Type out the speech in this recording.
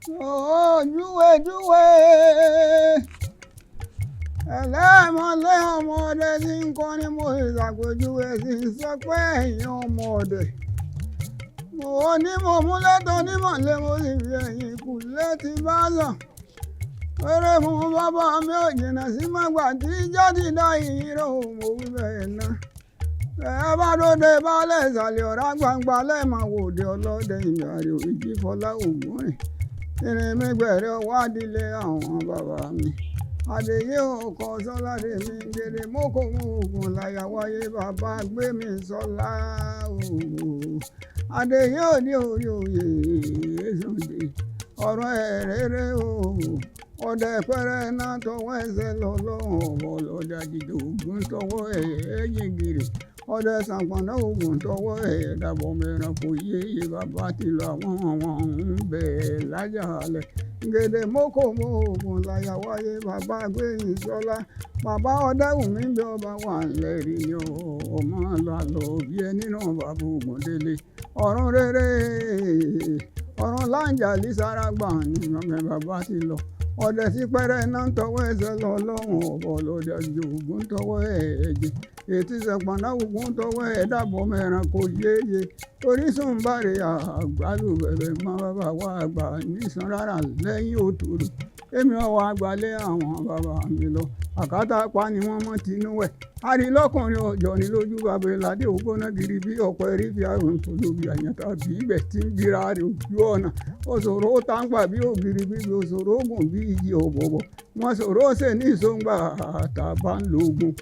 Júwe ẹlẹ́mọ̀lẹ́ ọmọ ọdẹ tí ń kọ́ ni mo ṣàpèjúwe sí sọ pé ẹ̀yin ọmọ ọdẹ. Mo ní mo mú lẹ́tọ̀ onímọ̀lẹ́ mo sì fi ẹ̀yìn kù létí bá lọ. Eré mu bàbá mi ò jìnnà sí mọ́gbà tí jáde dá ìyíró mo wí bẹ́ẹ̀ náà. Ẹ bá dóde baálẹ̀ ìsàlẹ̀ ọ̀rá gbangba lẹ́ẹ̀mọ̀ wòde ọlọ́dẹ ìyàrá òjì fọlá Ògúnniyi. Ìrìn mi gbẹ̀rẹ̀ ọwọ́ adìlé àwọn bàbá mi. Àdèyé ọkọ̀ sọ́ládé mi gèrè mọ́kò mú ogun láyà wáyé bàbá gbé mi sọ́lá ooo. Àdèyé òní orí òye èsòdè ọ̀rọ̀ ẹ̀rẹ́rẹ́ ooo. Ọdẹ pẹ́rẹ́ náà tọwọ́ ẹsẹ̀ lọ́lọ́run ọ̀bọ̀ lọ́dẹ àjèjì ògùn tọwọ́ ẹ̀yìn gírì. Ọdẹ sàpọ̀nà ògùn tọwọ́ dàbọ̀ mẹ́ran kò yéye bàbá ti lọ àwọn ń bẹ̀ lájà alẹ̀. Gèdè mọ́kò mọ́ ogun láyà wáyé bàbá gbẹ̀yìn sọ́lá. Bàbá Ọdẹ́wùmí bí ọba wà lẹ́rì ni ọmọ lọ bí ẹni náà bàbá Ògúndélé. Ọ̀run rere ọ̀run láǹjà lísára gbà ní ọmọ bàbá ti lọ. Ọdẹ sí pẹ́rẹ́ náà ń tọwọ́ ẹsẹ̀ lọ lọ́rùn ọ̀bọ̀ lọ́dẹ àjò ògùn tọwọ́ ẹ̀jẹ̀. Ètí sẹ̀pọ̀nà ògùn tọwọ́ dàbọ̀ mẹ́ran kò yéye. Orísun bàrè àgbàlù bẹ̀bẹ̀ mọ́ bàbá wa àgbà nísan rárá lẹ́yìn òtòrò. Èmi ọwọ́ àgbàlẹ̀ àwọn bàbá mi lọ. Àkátáápá ni wọ́n mọ́ tinú wẹ̀. Àrílọ́kùnrin ọjọ́ ni lójú bàbá ìlàdé ògbóná gírí bí ọ̀pọ̀ ẹ̀rí fi àrùn tó lóbi àyàntà bí ibẹ̀ tí ń bíra rẹ̀ ojú ọ̀nà. Òṣòro táǹpà bí ògiri bíbi òṣòro ògùn bí iyì ọ̀bọ̀bọ̀. Wọ́n ṣòro ṣe ní ìsọ̀ngbà àtàbà ń lo ogun.